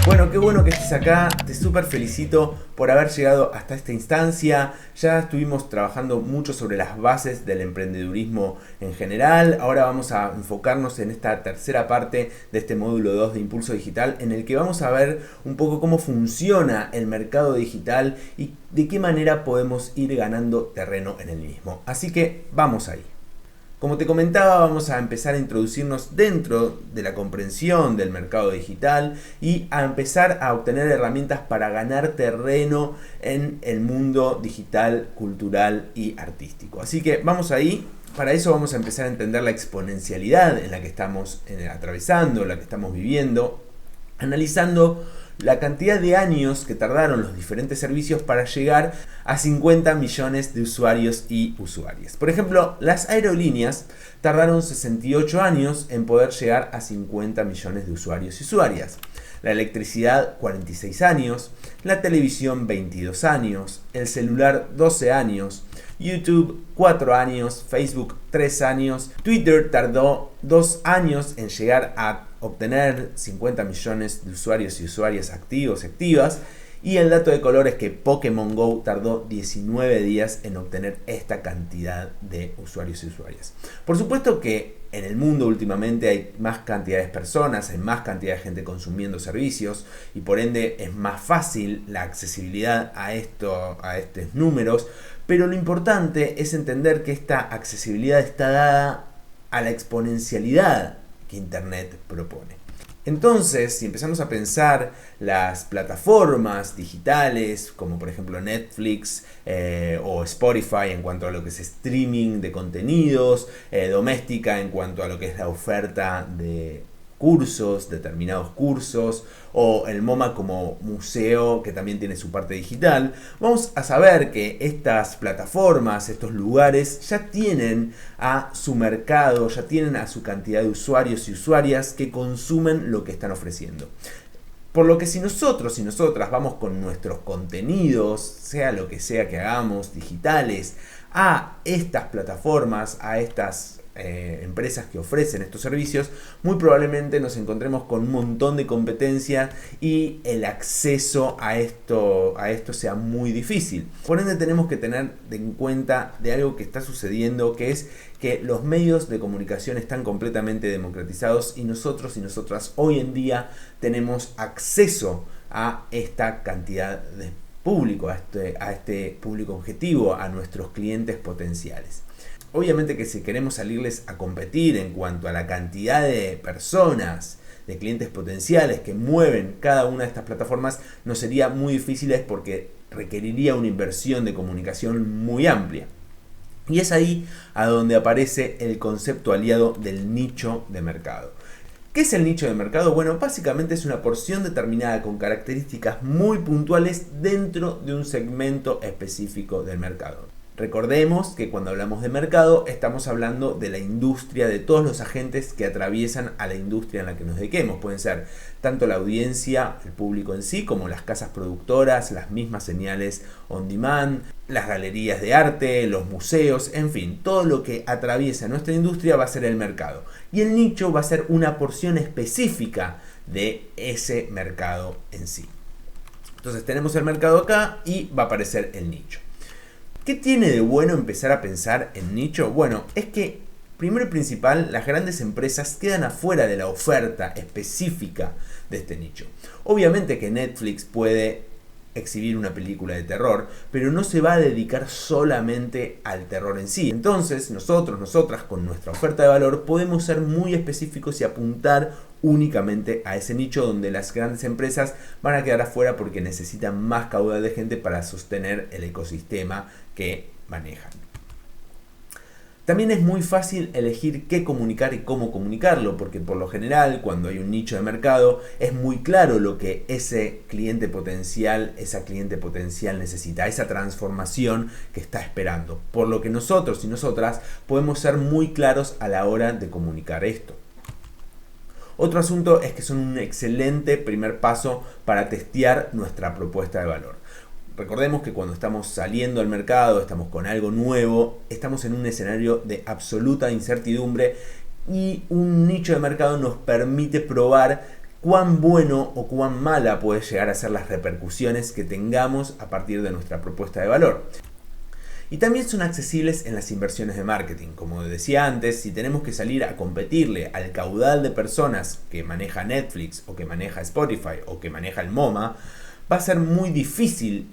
Bueno, qué bueno que estés acá, te súper felicito por haber llegado hasta esta instancia. Ya estuvimos trabajando mucho sobre las bases del emprendedurismo en general. Ahora vamos a enfocarnos en esta tercera parte de este módulo 2 de Impulso Digital, en el que vamos a ver un poco cómo funciona el mercado digital y de qué manera podemos ir ganando terreno en el mismo. Así que vamos ahí. Como te comentaba, vamos a empezar a introducirnos dentro de la comprensión del mercado digital y a empezar a obtener herramientas para ganar terreno en el mundo digital, cultural y artístico. Así que vamos ahí. Para eso vamos a empezar a entender la exponencialidad en la que estamos atravesando, la que estamos viviendo, analizando la cantidad de años que tardaron los diferentes servicios para llegar a 50 millones de usuarios y usuarias. Por ejemplo, las aerolíneas tardaron 68 años en poder llegar a 50 millones de usuarios y usuarias. La electricidad 46 años, la televisión 22 años, el celular 12 años, YouTube 4 años, Facebook 3 años, Twitter tardó 2 años en llegar a obtener 50 millones de usuarios y usuarias activos y activas, y el dato de color es que Pokémon Go tardó 19 días en obtener esta cantidad de usuarios y usuarias. Por supuesto que en el mundo últimamente hay más cantidad de personas, hay más cantidad de gente consumiendo servicios y por ende es más fácil la accesibilidad a estos números, pero lo importante es entender que esta accesibilidad está dada a la exponencialidad que Internet propone. Entonces, si empezamos a pensar las plataformas digitales, como por ejemplo Netflix o Spotify en cuanto a lo que es streaming de contenidos, doméstica en cuanto a lo que es la oferta de cursos, determinados cursos, o el MoMA como museo que también tiene su parte digital, vamos a saber que estas plataformas, estos lugares ya tienen a su mercado, ya tienen a su cantidad de usuarios y usuarias que consumen lo que están ofreciendo. Por lo que si nosotros y nosotras vamos con nuestros contenidos, sea lo que sea que hagamos, digitales, a estas plataformas, a estas empresas que ofrecen estos servicios, muy probablemente nos encontremos con un montón de competencia y el acceso a esto sea muy difícil. Por ende tenemos que tener en cuenta de algo que está sucediendo, que es que los medios de comunicación están completamente democratizados y nosotros y nosotras hoy en día tenemos acceso a esta cantidad de público, a este público objetivo, a nuestros clientes potenciales. Obviamente que si queremos salirles a competir en cuanto a la cantidad de personas, de clientes potenciales que mueven cada una de estas plataformas, nos sería muy difícil porque requeriría una inversión de comunicación muy amplia. Y es ahí a donde aparece el concepto aliado del nicho de mercado. ¿Qué es el nicho de mercado? Bueno, básicamente es una porción determinada con características muy puntuales dentro de un segmento específico del mercado. Recordemos que cuando hablamos de mercado estamos hablando de la industria, de todos los agentes que atraviesan a la industria en la que nos dediquemos. Pueden ser tanto la audiencia, el público en sí, como las casas productoras, las mismas señales on demand, las galerías de arte, los museos, en fin, todo lo que atraviesa nuestra industria va a ser el mercado. Y el nicho va a ser una porción específica de ese mercado en sí. Entonces tenemos el mercado acá y va a aparecer el nicho. ¿Qué tiene de bueno empezar a pensar en nicho? Bueno, es que primero y principal, las grandes empresas quedan afuera de la oferta específica de este nicho. Obviamente que Netflix puede exhibir una película de terror, pero no se va a dedicar solamente al terror en sí. Entonces, nosotras, con nuestra oferta de valor, podemos ser muy específicos y apuntar únicamente a ese nicho donde las grandes empresas van a quedar afuera porque necesitan más caudal de gente para sostener el ecosistema que manejan. También es muy fácil elegir qué comunicar y cómo comunicarlo, porque por lo general cuando hay un nicho de mercado es muy claro lo que ese cliente potencial, esa cliente potencial necesita, esa transformación que está esperando. Por lo que nosotros y nosotras podemos ser muy claros a la hora de comunicar esto. Otro asunto es que son un excelente primer paso para testear nuestra propuesta de valor. Recordemos que cuando estamos saliendo al mercado, estamos con algo nuevo, estamos en un escenario de absoluta incertidumbre y un nicho de mercado nos permite probar cuán bueno o cuán mala puede llegar a ser las repercusiones que tengamos a partir de nuestra propuesta de valor. Y también son accesibles en las inversiones de marketing. Como decía antes, si tenemos que salir a competirle al caudal de personas que maneja Netflix o que maneja Spotify o que maneja el MoMA, va a ser muy difícil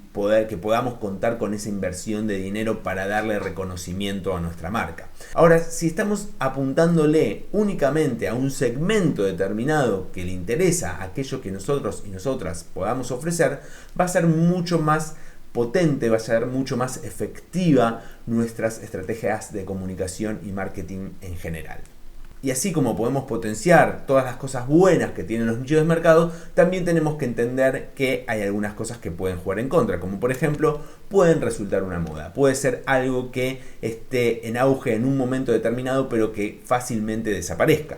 que podamos contar con esa inversión de dinero para darle reconocimiento a nuestra marca. Ahora, si estamos apuntándole únicamente a un segmento determinado que le interesa aquello que nosotros y nosotras podamos ofrecer, va a ser mucho más potente, va a ser mucho más efectiva nuestras estrategias de comunicación y marketing en general. Y así como podemos potenciar todas las cosas buenas que tienen los nichos de mercado, también tenemos que entender que hay algunas cosas que pueden jugar en contra, como por ejemplo pueden resultar una moda, puede ser algo que esté en auge en un momento determinado pero que fácilmente desaparezca.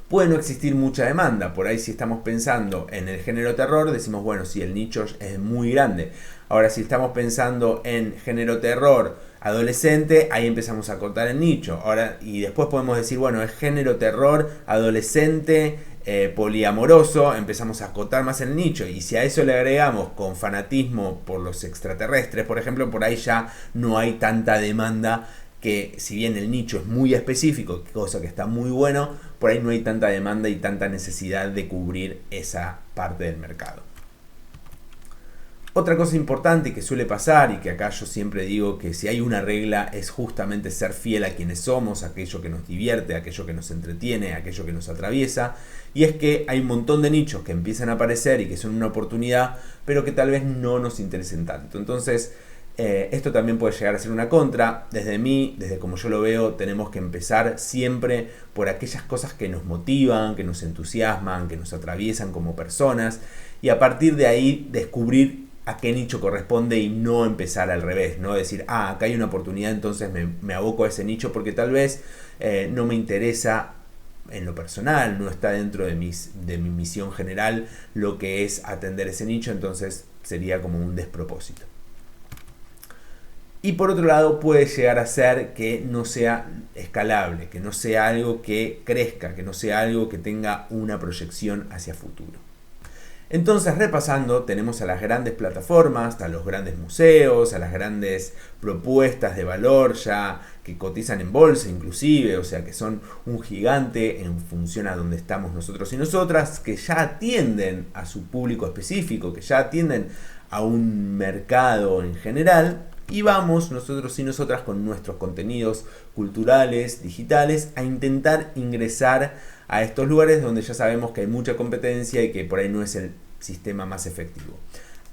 Puede no existir mucha demanda, por ahí si estamos pensando en el género terror, decimos bueno, si el nicho es muy grande. Ahora si estamos pensando en género terror adolescente, ahí empezamos a cortar el nicho. Ahora, y después podemos decir, bueno, es género terror adolescente poliamoroso, empezamos a acotar más el nicho. Y si a eso le agregamos con fanatismo por los extraterrestres, por ejemplo, por ahí ya no hay tanta demanda, que si bien el nicho es muy específico, cosa que está muy bueno, por ahí no hay tanta demanda y tanta necesidad de cubrir esa parte del mercado. Otra cosa importante que suele pasar y que acá yo siempre digo que si hay una regla es justamente ser fiel a quienes somos, aquello que nos divierte, aquello que nos entretiene, aquello que nos atraviesa, y es que hay un montón de nichos que empiezan a aparecer y que son una oportunidad, pero que tal vez no nos interesen tanto. Entonces, esto también puede llegar a ser una contra. Desde como yo lo veo, tenemos que empezar siempre por aquellas cosas que nos motivan, que nos entusiasman, que nos atraviesan como personas, y a partir de ahí descubrir a qué nicho corresponde y no empezar al revés, no decir, acá hay una oportunidad, entonces me aboco a ese nicho porque tal vez no me interesa en lo personal, no está dentro de mi misión general lo que es atender ese nicho, entonces sería como un despropósito. Y por otro lado puede llegar a ser que no sea escalable, que no sea algo que crezca, que no sea algo que tenga una proyección hacia futuro. Entonces, repasando, tenemos a las grandes plataformas, a los grandes museos, a las grandes propuestas de valor ya que cotizan en bolsa inclusive, o sea que son un gigante en función a donde estamos nosotros y nosotras, que ya atienden a su público específico, que ya atienden a un mercado en general, y vamos nosotros y nosotras con nuestros contenidos culturales, digitales, a intentar ingresar a estos lugares donde ya sabemos que hay mucha competencia y que por ahí no es el sistema más efectivo.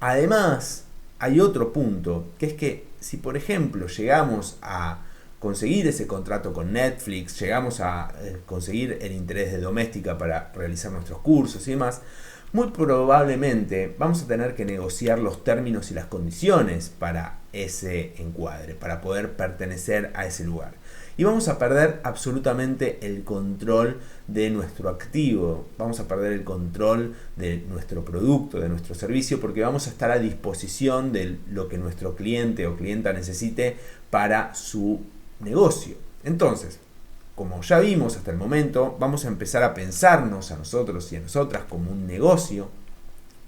Además, hay otro punto, que es que si por ejemplo llegamos a conseguir ese contrato con Netflix, llegamos a conseguir el interés de Doméstica para realizar nuestros cursos y demás, muy probablemente vamos a tener que negociar los términos y las condiciones para ese encuadre, para poder pertenecer a ese lugar. Y vamos a perder absolutamente el control de nuestro activo, vamos a perder el control de nuestro producto, de nuestro servicio, porque vamos a estar a disposición de lo que nuestro cliente o clienta necesite para su negocio. Entonces, como ya vimos hasta el momento, vamos a empezar a pensarnos a nosotros y a nosotras como un negocio.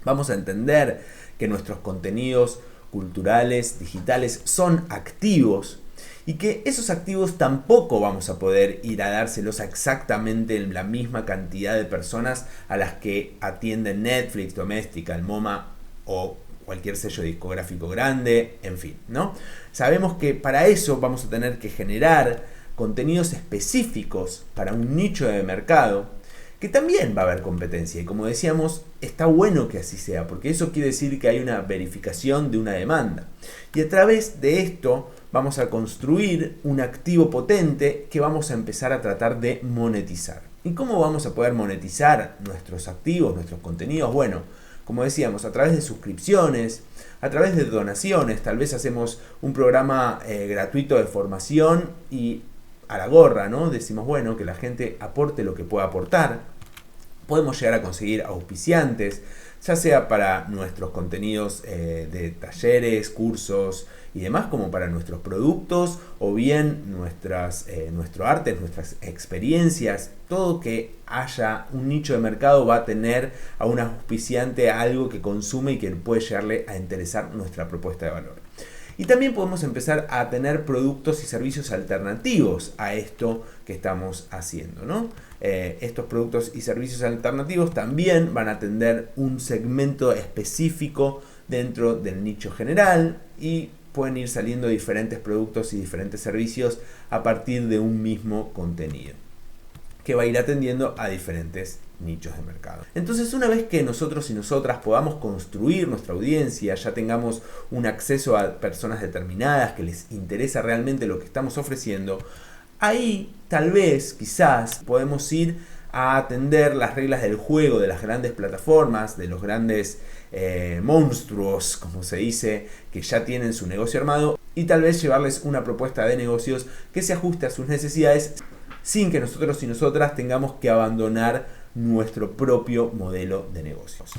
Vamos a entender que nuestros contenidos culturales, digitales, son activos y que esos activos tampoco vamos a poder ir a dárselos a exactamente la misma cantidad de personas a las que atienden Netflix, Doméstica, el MoMA o cualquier sello discográfico grande, en fin, ¿no? Sabemos que para eso vamos a tener que generar contenidos específicos para un nicho de mercado, que también va a haber competencia. Y como decíamos, está bueno que así sea, porque eso quiere decir que hay una verificación de una demanda. Y a través de esto vamos a construir un activo potente que vamos a empezar a tratar de monetizar. ¿Y cómo vamos a poder monetizar nuestros activos, nuestros contenidos? Bueno, como decíamos, a través de suscripciones, a través de donaciones. Tal vez hacemos un programa gratuito de formación y a la gorra, ¿no? Decimos, bueno, que la gente aporte lo que pueda aportar. Podemos llegar a conseguir auspiciantes. ya sea para nuestros contenidos de talleres, cursos y demás, como para nuestros productos o bien nuestro arte, nuestras experiencias. Todo que haya un nicho de mercado va a tener a un auspiciante algo que consume y que puede llegarle a interesar nuestra propuesta de valor. Y también podemos empezar a tener productos y servicios alternativos a esto que estamos haciendo, ¿no? Estos productos y servicios alternativos también van a atender un segmento específico dentro del nicho general y pueden ir saliendo diferentes productos y diferentes servicios a partir de un mismo contenido que va a ir atendiendo a diferentes nichos de mercado. Entonces, una vez que nosotros y nosotras podamos construir nuestra audiencia, ya tengamos un acceso a personas determinadas que les interesa realmente lo que estamos ofreciendo, ahí tal vez, quizás, podemos ir a atender las reglas del juego de las grandes plataformas, de los grandes monstruos, como se dice, que ya tienen su negocio armado, y tal vez llevarles una propuesta de negocios que se ajuste a sus necesidades sin que nosotros y nosotras tengamos que abandonar nuestro propio modelo de negocios.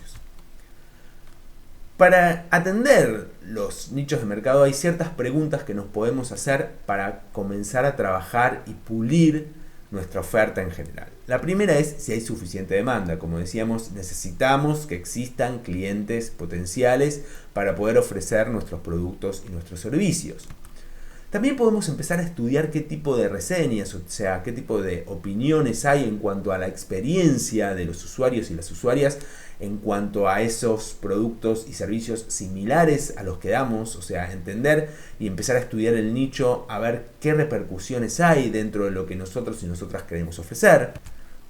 Para atender los nichos de mercado hay ciertas preguntas que nos podemos hacer para comenzar a trabajar y pulir nuestra oferta en general. La primera es si hay suficiente demanda. Como decíamos, necesitamos que existan clientes potenciales para poder ofrecer nuestros productos y nuestros servicios. También podemos empezar a estudiar qué tipo de reseñas, o sea, qué tipo de opiniones hay en cuanto a la experiencia de los usuarios y las usuarias en cuanto a esos productos y servicios similares a los que damos, o sea, entender y empezar a estudiar el nicho, a ver qué repercusiones hay dentro de lo que nosotros y nosotras queremos ofrecer.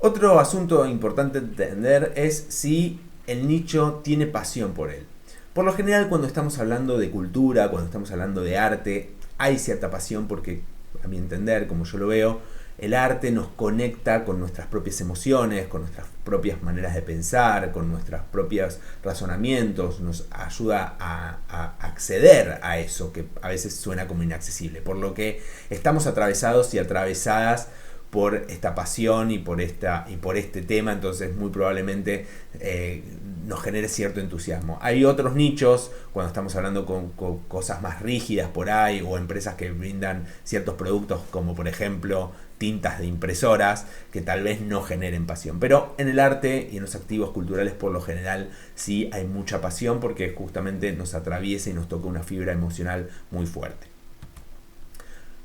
Otro asunto importante entender es si el nicho tiene pasión por él. Por lo general, cuando estamos hablando de cultura, cuando estamos hablando de arte, hay cierta pasión porque, a mi entender, como yo lo veo, el arte nos conecta con nuestras propias emociones, con nuestras propias maneras de pensar, con nuestros propios razonamientos, nos ayuda a acceder a eso que a veces suena como inaccesible, por lo que estamos atravesados y atravesadas por esta pasión y por este tema, entonces muy probablemente nos genere cierto entusiasmo. Hay otros nichos, cuando estamos hablando con cosas más rígidas por ahí, o empresas que brindan ciertos productos como por ejemplo tintas de impresoras, que tal vez no generen pasión. Pero en el arte y en los activos culturales por lo general sí hay mucha pasión porque justamente nos atraviesa y nos toca una fibra emocional muy fuerte.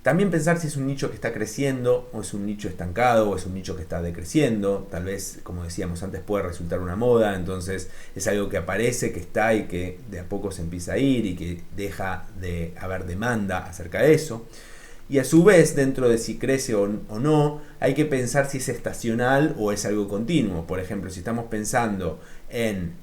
También pensar si es un nicho que está creciendo o es un nicho estancado o es un nicho que está decreciendo. Tal vez, como decíamos antes, puede resultar una moda, entonces es algo que aparece, que está y que de a poco se empieza a ir y que deja de haber demanda acerca de eso. Y a su vez, dentro de si crece o no, hay que pensar si es estacional o es algo continuo. Por ejemplo, si estamos pensando en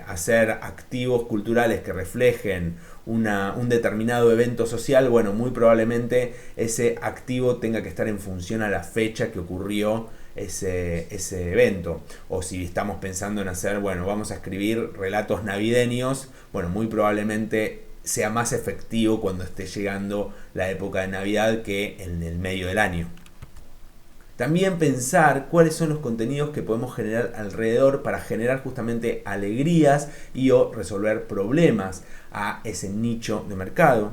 hacer activos culturales que reflejen un determinado evento social, bueno, muy probablemente ese activo tenga que estar en función a la fecha que ocurrió ese evento. O si estamos pensando en hacer, bueno, vamos a escribir relatos navideños, bueno, muy probablemente sea más efectivo cuando esté llegando la época de Navidad que en el medio del año. También pensar cuáles son los contenidos que podemos generar alrededor para generar justamente alegrías y o resolver problemas a ese nicho de mercado.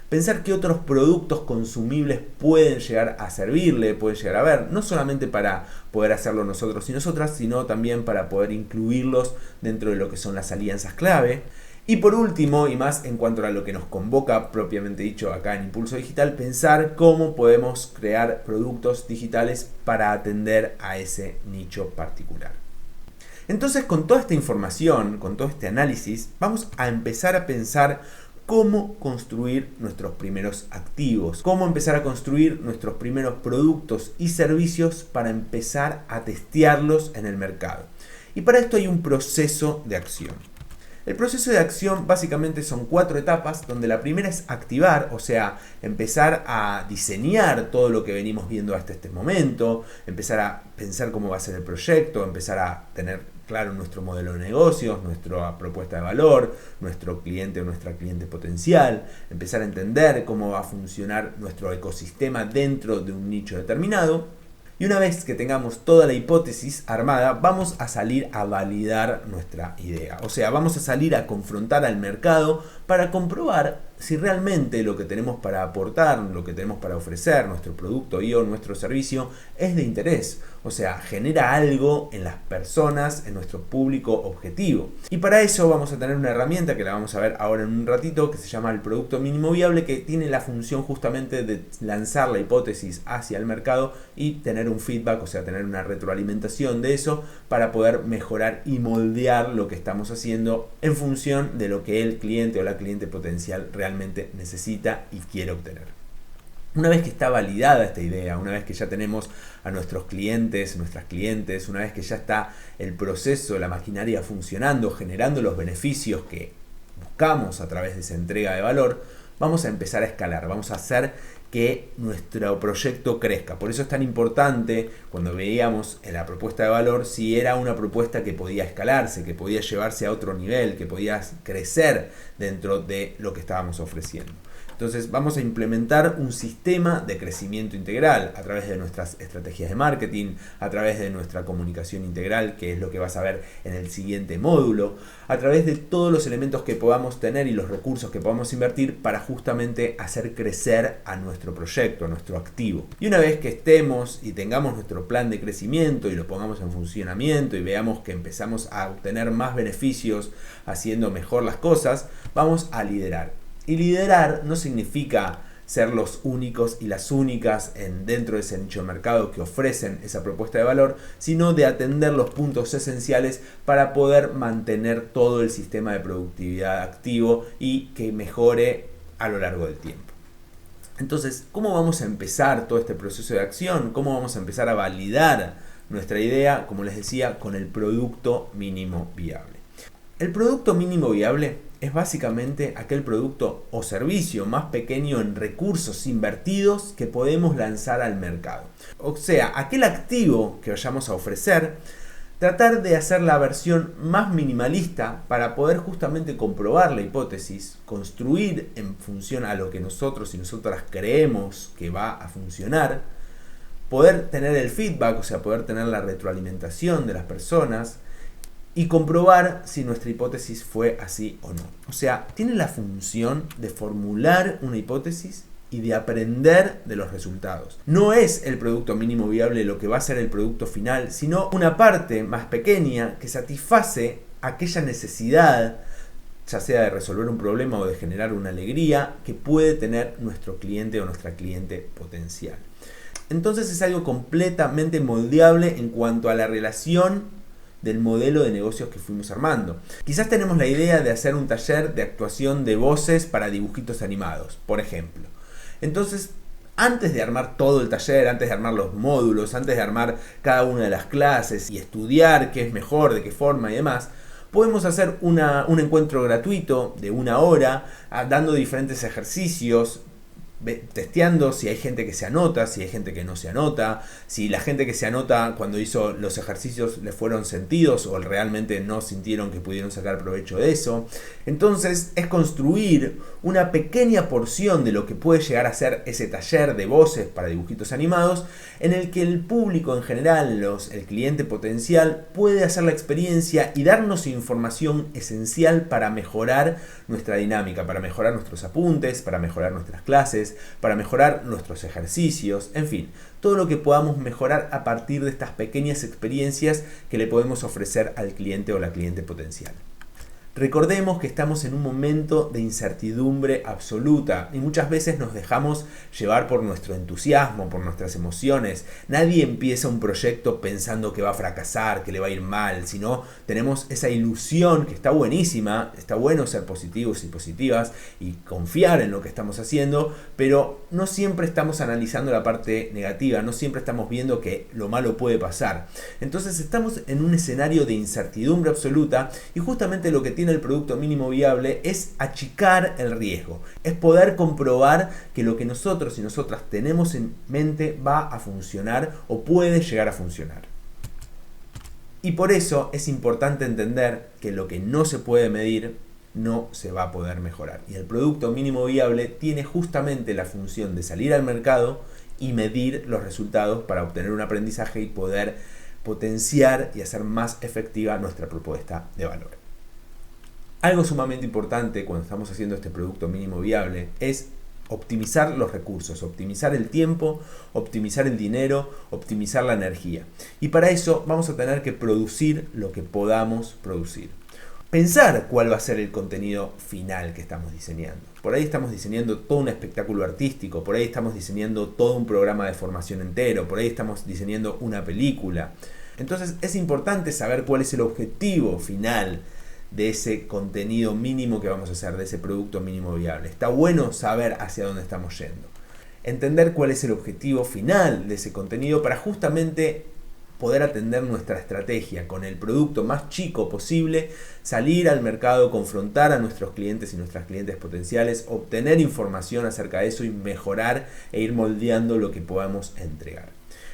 Pensar qué otros productos consumibles pueden llegar a servirle, pueden llegar a ver, no solamente para poder hacerlo nosotros y nosotras, sino también para poder incluirlos dentro de lo que son las alianzas clave. Y por último, y más en cuanto a lo que nos convoca propiamente dicho acá en Impulso Digital, pensar cómo podemos crear productos digitales para atender a ese nicho particular. Entonces, con toda esta información, con todo este análisis, vamos a empezar a pensar cómo construir nuestros primeros activos, cómo empezar a construir nuestros primeros productos y servicios para empezar a testearlos en el mercado. Y para esto hay un proceso de acción. El proceso de acción básicamente son 4 etapas, donde la primera es activar, o sea, empezar a diseñar todo lo que venimos viendo hasta este momento, empezar a pensar cómo va a ser el proyecto, empezar a tener claro nuestro modelo de negocios, nuestra propuesta de valor, nuestro cliente o nuestra cliente potencial, empezar a entender cómo va a funcionar nuestro ecosistema dentro de un nicho determinado. Y una vez que tengamos toda la hipótesis armada, vamos a salir a validar nuestra idea. O sea, vamos a salir a confrontar al mercado para comprobar si realmente lo que tenemos para aportar, lo que tenemos para ofrecer, nuestro producto o nuestro servicio, es de interés. O sea, genera algo en las personas, en nuestro público objetivo. Y para eso vamos a tener una herramienta que la vamos a ver ahora en un ratito, que se llama el producto mínimo viable, que tiene la función justamente de lanzar la hipótesis hacia el mercado y tener un feedback, o sea, tener una retroalimentación de eso para poder mejorar y moldear lo que estamos haciendo en función de lo que el cliente o la cliente potencial realmente necesita y quiere obtener. Una vez que está validada esta idea, una vez que ya tenemos a nuestros clientes, nuestras clientes, una vez que ya está el proceso, la maquinaria funcionando, generando los beneficios que buscamos a través de esa entrega de valor, vamos a empezar a escalar, vamos a hacer que nuestro proyecto crezca. Por eso es tan importante cuando veíamos en la propuesta de valor si era una propuesta que podía escalarse, que podía llevarse a otro nivel, que podía crecer dentro de lo que estábamos ofreciendo. Entonces vamos a implementar un sistema de crecimiento integral a través de nuestras estrategias de marketing, a través de nuestra comunicación integral, que es lo que vas a ver en el siguiente módulo, a través de todos los elementos que podamos tener y los recursos que podamos invertir para justamente hacer crecer a nuestro proyecto, a nuestro activo. Y una vez que estemos y tengamos nuestro plan de crecimiento y lo pongamos en funcionamiento y veamos que empezamos a obtener más beneficios haciendo mejor las cosas, vamos a liderar. Y liderar no significa ser los únicos y las únicas dentro de ese nicho de mercado que ofrecen esa propuesta de valor, sino de atender los puntos esenciales para poder mantener todo el sistema de productividad activo y que mejore a lo largo del tiempo. Entonces, ¿cómo vamos a empezar todo este proceso de acción? ¿Cómo vamos a empezar a validar nuestra idea? Como les decía, con el producto mínimo viable. El producto mínimo viable es básicamente aquel producto o servicio más pequeño en recursos invertidos que podemos lanzar al mercado. O sea, aquel activo que vayamos a ofrecer, tratar de hacer la versión más minimalista para poder justamente comprobar la hipótesis, construir en función a lo que nosotros y nosotras creemos que va a funcionar, poder tener el feedback, o sea, poder tener la retroalimentación de las personas, y comprobar si nuestra hipótesis fue así o no. O sea, tiene la función de formular una hipótesis y de aprender de los resultados. No es el producto mínimo viable lo que va a ser el producto final, sino una parte más pequeña que satisface aquella necesidad, ya sea de resolver un problema o de generar una alegría, que puede tener nuestro cliente o nuestra cliente potencial. Entonces es algo completamente moldeable en cuanto a la relación del modelo de negocios que fuimos armando. Quizás tenemos la idea de hacer un taller de actuación de voces para dibujitos animados, por ejemplo. Entonces, antes de armar todo el taller, antes de armar los módulos, antes de armar cada una de las clases y estudiar qué es mejor, de qué forma y demás, podemos hacer un encuentro gratuito de 1 hora, dando diferentes ejercicios, testeando si hay gente que se anota, si hay gente que no se anota, si la gente que se anota cuando hizo los ejercicios le fueron sentidos o realmente no sintieron que pudieron sacar provecho de eso. Entonces es construir una pequeña porción de lo que puede llegar a ser ese taller de voces para dibujitos animados, en el que el público en general, el cliente potencial, puede hacer la experiencia y darnos información esencial para mejorar nuestra dinámica, para mejorar nuestros apuntes, para mejorar nuestras clases, para mejorar nuestros ejercicios, en fin, todo lo que podamos mejorar a partir de estas pequeñas experiencias que le podemos ofrecer al cliente o la cliente potencial. Recordemos que estamos en un momento de incertidumbre absoluta y muchas veces nos dejamos llevar por nuestro entusiasmo, por nuestras emociones. Nadie empieza un proyecto pensando que va a fracasar, que le va a ir mal, sino tenemos esa ilusión que está buenísima, está bueno ser positivos y positivas y confiar en lo que estamos haciendo, pero no siempre estamos analizando la parte negativa, no siempre estamos viendo que lo malo puede pasar. Entonces estamos en un escenario de incertidumbre absoluta y justamente lo que tiene el producto mínimo viable es achicar el riesgo, es poder comprobar que lo que nosotros y nosotras tenemos en mente va a funcionar o puede llegar a funcionar. Y por eso es importante entender que lo que no se puede medir no se va a poder mejorar. Y el producto mínimo viable tiene justamente la función de salir al mercado y medir los resultados para obtener un aprendizaje y poder potenciar y hacer más efectiva nuestra propuesta de valor. Algo sumamente importante cuando estamos haciendo este producto mínimo viable es optimizar los recursos, optimizar el tiempo, optimizar el dinero, optimizar la energía. Y para eso vamos a tener que producir lo que podamos producir. Pensar cuál va a ser el contenido final que estamos diseñando. Por ahí estamos diseñando todo un espectáculo artístico, por ahí estamos diseñando todo un programa de formación entero, por ahí estamos diseñando una película. Entonces es importante saber cuál es el objetivo final de ese contenido mínimo que vamos a hacer, de ese producto mínimo viable. Está bueno saber hacia dónde estamos yendo. Entender cuál es el objetivo final de ese contenido para justamente poder atender nuestra estrategia con el producto más chico posible, salir al mercado, confrontar a nuestros clientes y nuestras clientes potenciales, obtener información acerca de eso y mejorar e ir moldeando lo que podamos entregar.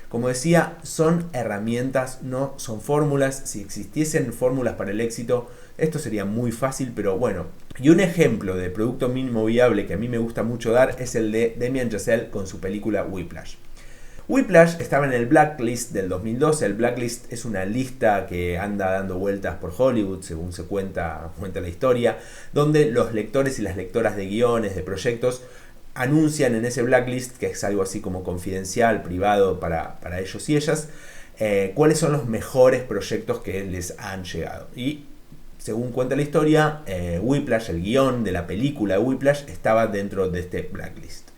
Como decía, son herramientas, no son fórmulas. Si existiesen fórmulas para el éxito, esto sería muy fácil, pero bueno. Y un ejemplo de producto mínimo viable que a mí me gusta mucho dar es el de Damien Chazelle con su película Whiplash. Whiplash estaba en el Blacklist del 2012. El Blacklist es una lista que anda dando vueltas por Hollywood, según se cuenta la historia, donde los lectores y las lectoras de guiones, de proyectos, anuncian en ese blacklist, que es algo así como confidencial, privado para ellos y ellas, cuáles son los mejores proyectos que les han llegado. Y según cuenta la historia, Whiplash, el guión de la película Whiplash, estaba dentro de este blacklist.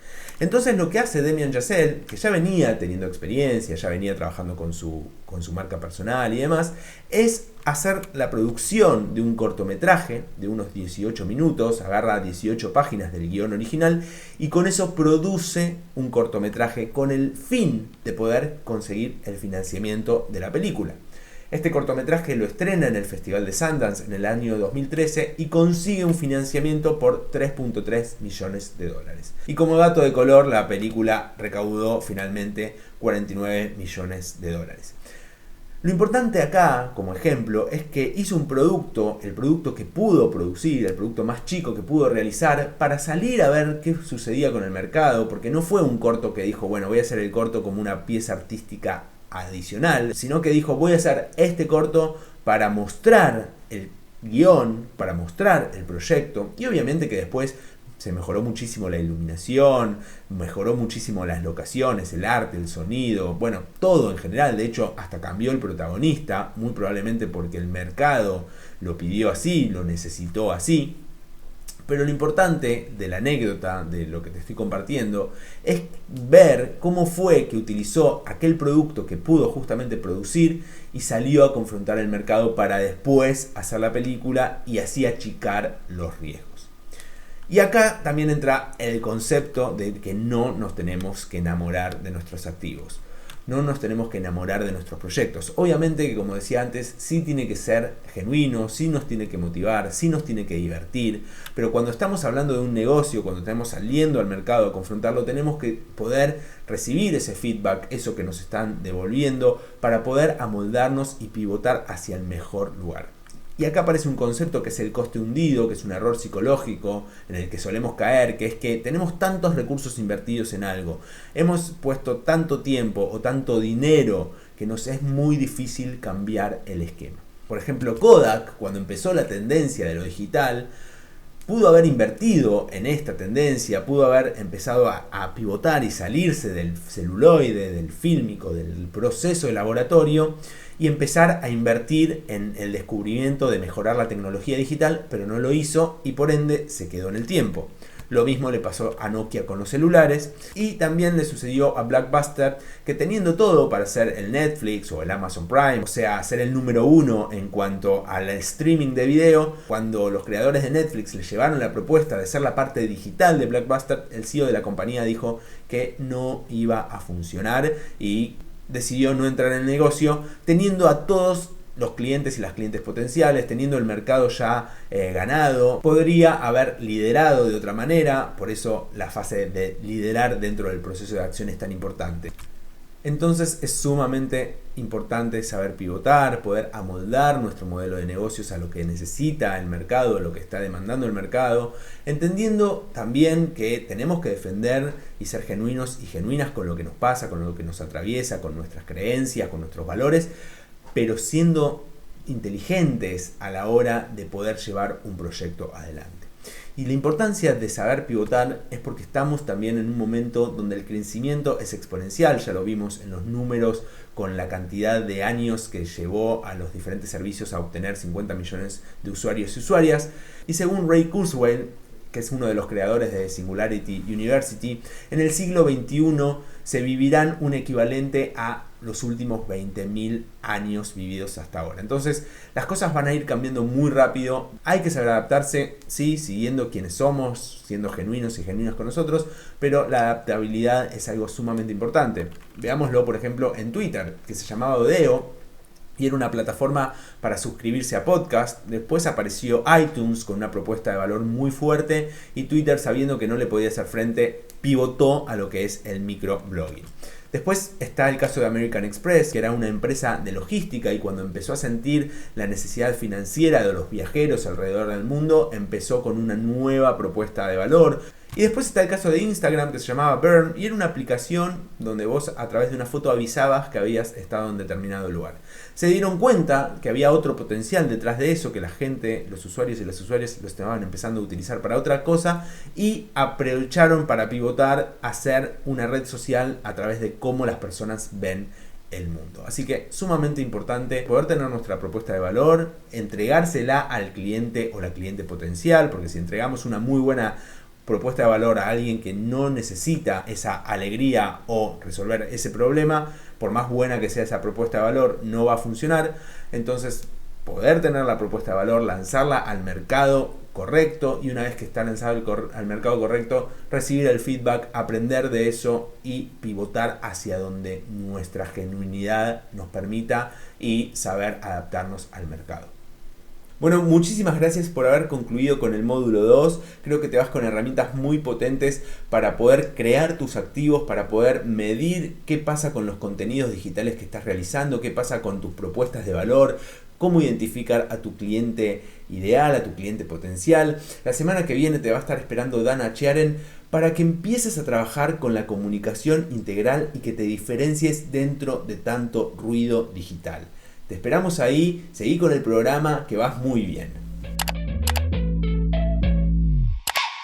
Entonces lo que hace Damien Chazelle, que ya venía teniendo experiencia, ya venía trabajando con su marca personal y demás, es hacer la producción de un cortometraje de unos 18 minutos, agarra 18 páginas del guión original y con eso produce un cortometraje con el fin de poder conseguir el financiamiento de la película. Este cortometraje lo estrena en el Festival de Sundance en el año 2013 y consigue un financiamiento por $3.3 millones. Y como dato de color, la película recaudó finalmente $49 millones. Lo importante acá, como ejemplo, es que hizo un producto, el producto que pudo producir, el producto más chico que pudo realizar, para salir a ver qué sucedía con el mercado, porque no fue un corto que dijo, bueno, voy a hacer el corto como una pieza artística adicional, sino que dijo, voy a hacer este corto para mostrar el guión, para mostrar el proyecto, y obviamente que después se mejoró muchísimo la iluminación, mejoró muchísimo las locaciones, el arte, el sonido, bueno, todo en general. De hecho, hasta cambió el protagonista, muy probablemente porque el mercado lo pidió así, lo necesitó así. Pero lo importante de la anécdota, de lo que te estoy compartiendo, es ver cómo fue que utilizó aquel producto que pudo justamente producir y salió a confrontar el mercado para después hacer la película y así achicar los riesgos. Y acá también entra el concepto de que no nos tenemos que enamorar de nuestros activos. No nos tenemos que enamorar de nuestros proyectos. Obviamente que, como decía antes, sí tiene que ser genuino, sí nos tiene que motivar, sí nos tiene que divertir, pero cuando estamos hablando de un negocio, cuando estamos saliendo al mercado a confrontarlo, tenemos que poder recibir ese feedback, eso que nos están devolviendo, para poder amoldarnos y pivotar hacia el mejor lugar. Y acá aparece un concepto que es el coste hundido, que es un error psicológico en el que solemos caer, que es que tenemos tantos recursos invertidos en algo, hemos puesto tanto tiempo o tanto dinero que nos es muy difícil cambiar el esquema. Por ejemplo, Kodak, cuando empezó la tendencia de lo digital, pudo haber invertido en esta tendencia, pudo haber empezado a pivotar y salirse del celuloide, del fílmico, del proceso de laboratorio y empezar a invertir en el descubrimiento de mejorar la tecnología digital, pero no lo hizo y por ende se quedó en el tiempo. Lo mismo le pasó a Nokia con los celulares y también le sucedió a Blockbuster, que teniendo todo para ser el Netflix o el Amazon Prime, o sea, ser el número uno en cuanto al streaming de video, cuando los creadores de Netflix le llevaron la propuesta de ser la parte digital de Blockbuster, el CEO de la compañía dijo que no iba a funcionar y decidió no entrar en el negocio, teniendo a todos los clientes y las clientes potenciales, teniendo el mercado ya ganado. Podría haber liderado de otra manera, por eso la fase de liderar dentro del proceso de acción es tan importante. Entonces es sumamente importante saber pivotar, poder amoldar nuestro modelo de negocios a lo que necesita el mercado, a lo que está demandando el mercado, entendiendo también que tenemos que defender y ser genuinos y genuinas con lo que nos pasa, con lo que nos atraviesa, con nuestras creencias, con nuestros valores, pero siendo inteligentes a la hora de poder llevar un proyecto adelante. Y la importancia de saber pivotar es porque estamos también en un momento donde el crecimiento es exponencial, ya lo vimos en los números con la cantidad de años que llevó a los diferentes servicios a obtener 50 millones de usuarios y usuarias. Y según Ray Kurzweil, que es uno de los creadores de Singularity University, en el siglo XXI se vivirán un equivalente a los últimos 20.000 años vividos hasta ahora. Entonces, las cosas van a ir cambiando muy rápido. Hay que saber adaptarse, sí, siguiendo quienes somos, siendo genuinos y genuinas con nosotros, pero la adaptabilidad es algo sumamente importante. Veámoslo, por ejemplo, en Twitter, que se llamaba Odeo, y era una plataforma para suscribirse a podcast. Después apareció iTunes con una propuesta de valor muy fuerte y Twitter, sabiendo que no le podía hacer frente, pivotó a lo que es el microblogging. Después está el caso de American Express, que era una empresa de logística y cuando empezó a sentir la necesidad financiera de los viajeros alrededor del mundo, empezó con una nueva propuesta de valor. Y después está el caso de Instagram, que se llamaba Burn, y era una aplicación donde vos a través de una foto avisabas que habías estado en determinado lugar. Se dieron cuenta que había otro potencial detrás de eso, que la gente, los usuarios y las usuarias lo estaban empezando a utilizar para otra cosa, y aprovecharon para pivotar a hacer una red social a través de cómo las personas ven el mundo. Así que sumamente importante poder tener nuestra propuesta de valor, entregársela al cliente o la cliente potencial, porque si entregamos una muy buena propuesta de valor a alguien que no necesita esa alegría o resolver ese problema, por más buena que sea esa propuesta de valor, no va a funcionar. Entonces, poder tener la propuesta de valor, lanzarla al mercado correcto y una vez que está lanzado al mercado correcto, recibir el feedback, aprender de eso y pivotar hacia donde nuestra genuinidad nos permita y saber adaptarnos al mercado. Bueno, muchísimas gracias por haber concluido con el módulo 2. Creo que te vas con herramientas muy potentes para poder crear tus activos, para poder medir qué pasa con los contenidos digitales que estás realizando, qué pasa con tus propuestas de valor, cómo identificar a tu cliente ideal, a tu cliente potencial. La semana que viene te va a estar esperando Dana Chiaren para que empieces a trabajar con la comunicación integral y que te diferencies dentro de tanto ruido digital. Te esperamos ahí, seguí con el programa que vas muy bien.